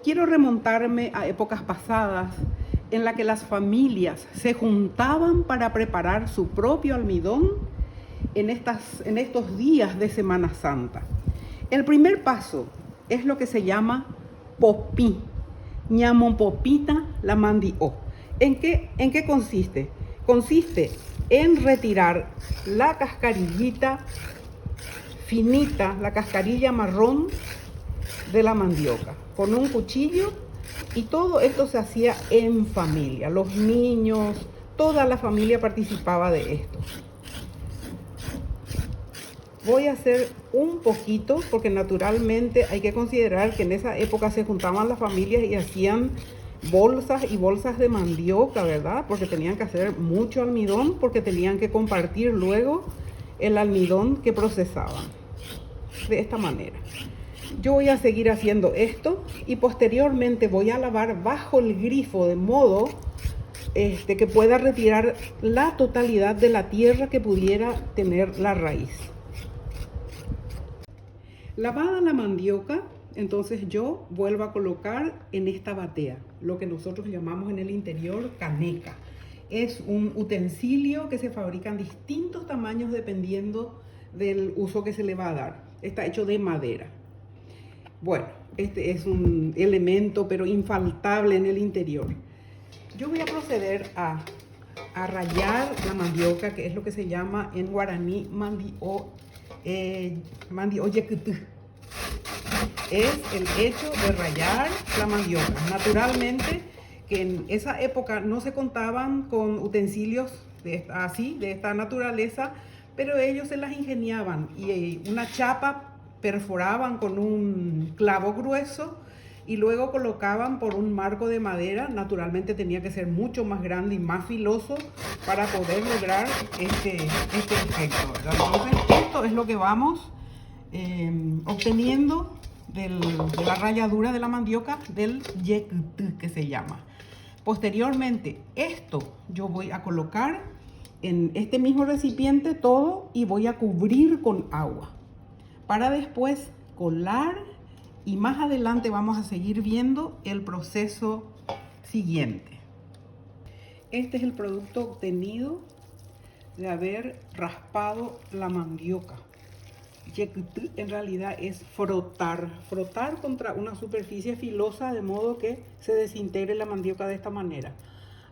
Quiero remontarme a épocas pasadas en las que las familias se juntaban para preparar su propio almidón en estos días de Semana Santa. El primer paso es lo que se llama popí, ñamon popita la mandió. ¿En qué consiste? Consiste en retirar la cascarillita finita, la cascarilla marrón de la mandioca con un cuchillo, y todo esto se hacía en familia. Los niños, toda la familia participaba de esto. Voy a hacer un poquito porque naturalmente hay que considerar que en esa época se juntaban las familias y hacían bolsas y bolsas de mandioca, ¿verdad? Porque tenían que hacer mucho almidón, porque tenían que compartir luego el almidón que procesaban. De esta manera. Yo voy a seguir haciendo esto y posteriormente voy a lavar bajo el grifo de modo que pueda retirar la totalidad de la tierra que pudiera tener la raíz. Lavada la mandioca, entonces yo vuelvo a colocar en esta batea, lo que nosotros llamamos en el interior caneca. Es un utensilio que se fabrica en distintos tamaños dependiendo del uso que se le va a dar. Está hecho de madera. Bueno, este es un elemento pero infaltable en el interior. Yo voy a proceder a rallar la mandioca, que es lo que se llama en guaraní mandioyequetú. Es el hecho de rallar la mandioca. Naturalmente que en esa época no se contaban con utensilios de esta naturaleza, pero ellos se las ingeniaban y una chapa perforaban con un clavo grueso y luego colocaban por un marco de madera. Naturalmente tenía que ser mucho más grande y más filoso para poder lograr este efecto, ¿verdad? Entonces esto es lo que vamos obteniendo de la ralladura de la mandioca, del yequetú que se llama. Posteriormente esto yo voy a colocar en este mismo recipiente todo y voy a cubrir con agua para después colar, y más adelante vamos a seguir viendo el proceso siguiente. Este es el producto obtenido de haber raspado la mandioca. Yequetú en realidad es frotar contra una superficie filosa de modo que se desintegre la mandioca de esta manera.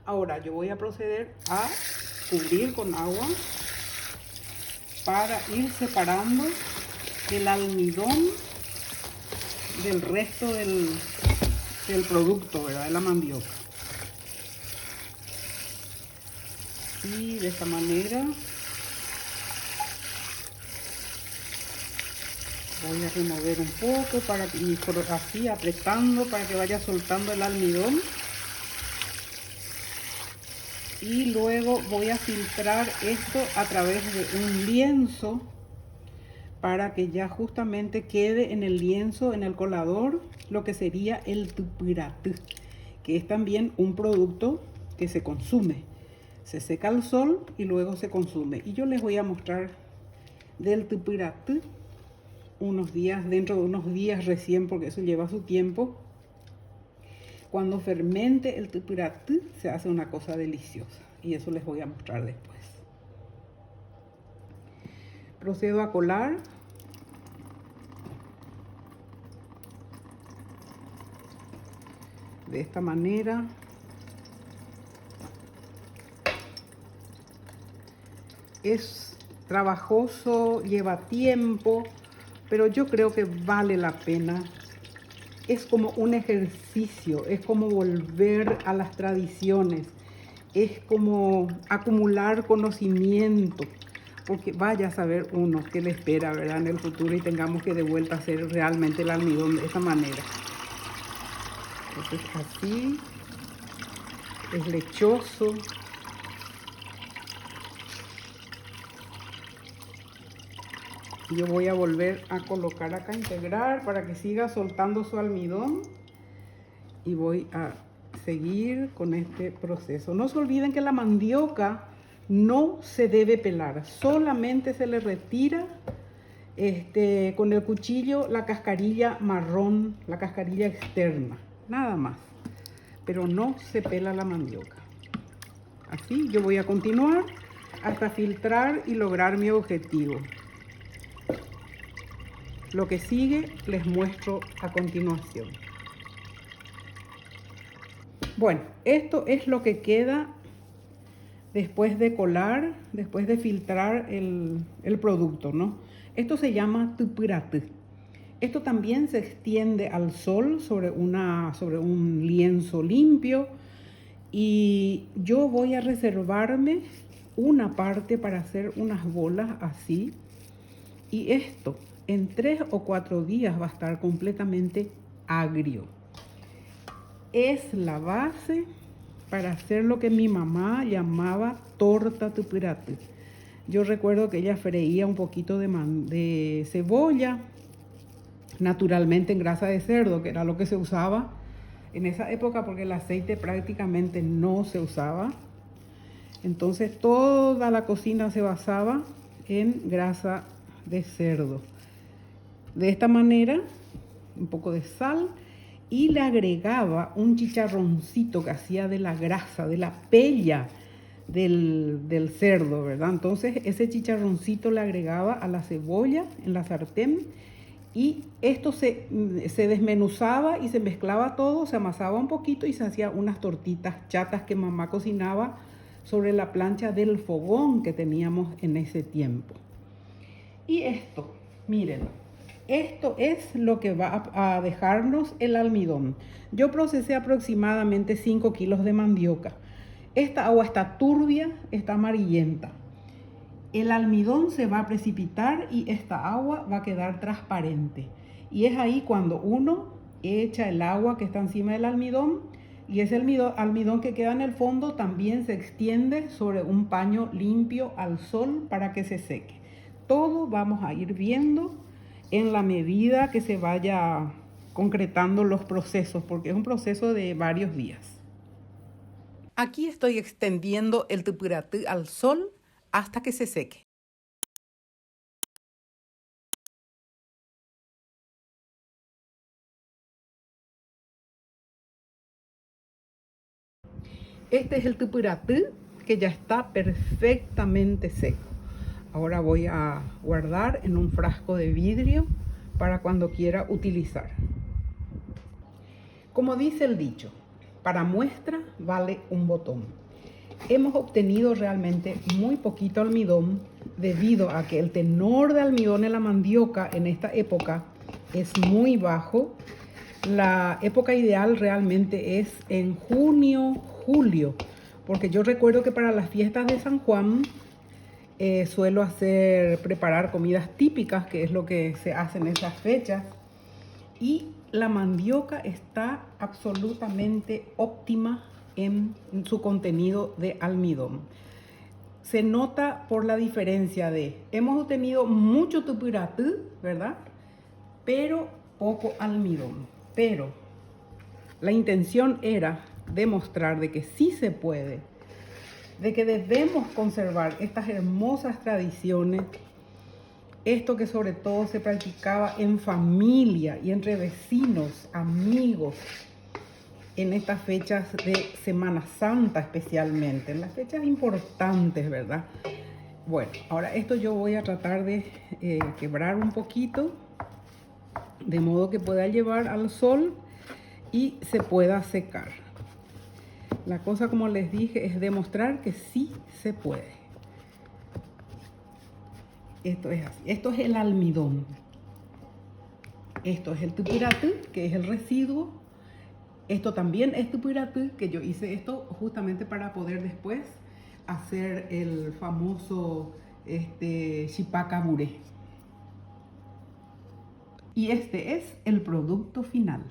Ahora yo voy a proceder a cubrir con agua para ir separando el almidón del resto del producto, ¿verdad? De la mandioca. Y de esta manera voy a remover un poco para que, así apretando para que vaya soltando el almidón. Y luego voy a filtrar esto a través de un lienzo para que ya justamente quede en el lienzo, en el colador, lo que sería el tupiratú, que es también un producto que se consume. Se seca al sol y luego se consume. Y yo les voy a mostrar del tupiratú dentro de unos días recién, porque eso lleva su tiempo. Cuando fermente el tupiratú se hace una cosa deliciosa y eso les voy a mostrar después. Procedo a colar. De esta manera. Es trabajoso, lleva tiempo, pero yo creo que vale la pena. Es como un ejercicio, es como volver a las tradiciones, es como acumular conocimiento, porque vaya a saber uno qué le espera, ¿verdad? En el futuro, y tengamos que de vuelta hacer realmente el almidón de esta manera. Entonces así, es lechoso. Yo voy a volver a colocar acá, integrar para que siga soltando su almidón, y voy a seguir con este proceso. No se olviden que la mandioca no se debe pelar, solamente se le retira con el cuchillo la cascarilla marrón, la cascarilla externa. nada más. Pero no se pela la mandioca. Así yo voy a continuar hasta filtrar y lograr mi objetivo. Lo que sigue les muestro a continuación. Bueno, esto es lo que queda después de colar, después de filtrar el producto, ¿no? Esto se llama tupiraty. Esto también se extiende al sol sobre un lienzo limpio. Y yo voy a reservarme una parte para hacer unas bolas así. Y esto en 3 o 4 días va a estar completamente agrio. Es la base para hacer lo que mi mamá llamaba torta tupiraty. Yo recuerdo que ella freía un poquito de cebolla, naturalmente en grasa de cerdo, que era lo que se usaba en esa época porque el aceite prácticamente no se usaba. Entonces toda la cocina se basaba en grasa de cerdo. De esta manera, un poco de sal y le agregaba un chicharroncito que hacía de la grasa, de la pella del cerdo, ¿verdad? Entonces ese chicharroncito le agregaba a la cebolla en la sartén y esto se desmenuzaba y se mezclaba todo, se amasaba un poquito y se hacía unas tortitas chatas que mamá cocinaba sobre la plancha del fogón que teníamos en ese tiempo. Y esto, miren, esto es lo que va a dejarnos el almidón. Yo procesé aproximadamente 5 kilos de mandioca. Esta agua está turbia, está amarillenta. El almidón se va a precipitar y esta agua va a quedar transparente. Y es ahí cuando uno echa el agua que está encima del almidón y ese almidón que queda en el fondo también se extiende sobre un paño limpio al sol para que se seque. Todo vamos a ir viendo en la medida que se vaya concretando los procesos, porque es un proceso de varios días. Aquí estoy extendiendo el tupiraty al sol hasta que se seque. Este es el tupiraty que ya está perfectamente seco. Ahora voy a guardar en un frasco de vidrio para cuando quiera utilizar. Como dice el dicho, para muestra vale un botón. Hemos obtenido realmente muy poquito almidón debido a que el tenor de almidón en la mandioca en esta época es muy bajo. La época ideal realmente es en junio, julio, porque yo recuerdo que para las fiestas de San Juan suelo preparar comidas típicas, que es lo que se hace en esas fechas, y la mandioca está absolutamente óptima en su contenido de almidón. Se nota por la diferencia hemos obtenido mucho tupiraty, ¿verdad? Pero poco almidón. Pero la intención era demostrar de que sí se puede, de que debemos conservar estas hermosas tradiciones, esto que sobre todo se practicaba en familia y entre vecinos, amigos, en estas fechas de Semana Santa especialmente, en las fechas importantes, ¿verdad? Bueno, ahora esto yo voy a tratar de quebrar un poquito, de modo que pueda llevar al sol y se pueda secar. La cosa, como les dije, es demostrar que sí se puede. Esto es así. Esto es el almidón. Esto es el tupiraty, que es el residuo. Esto también es tupiraty, que yo hice esto justamente para poder después hacer el famoso chipaka buré. Y este es el producto final.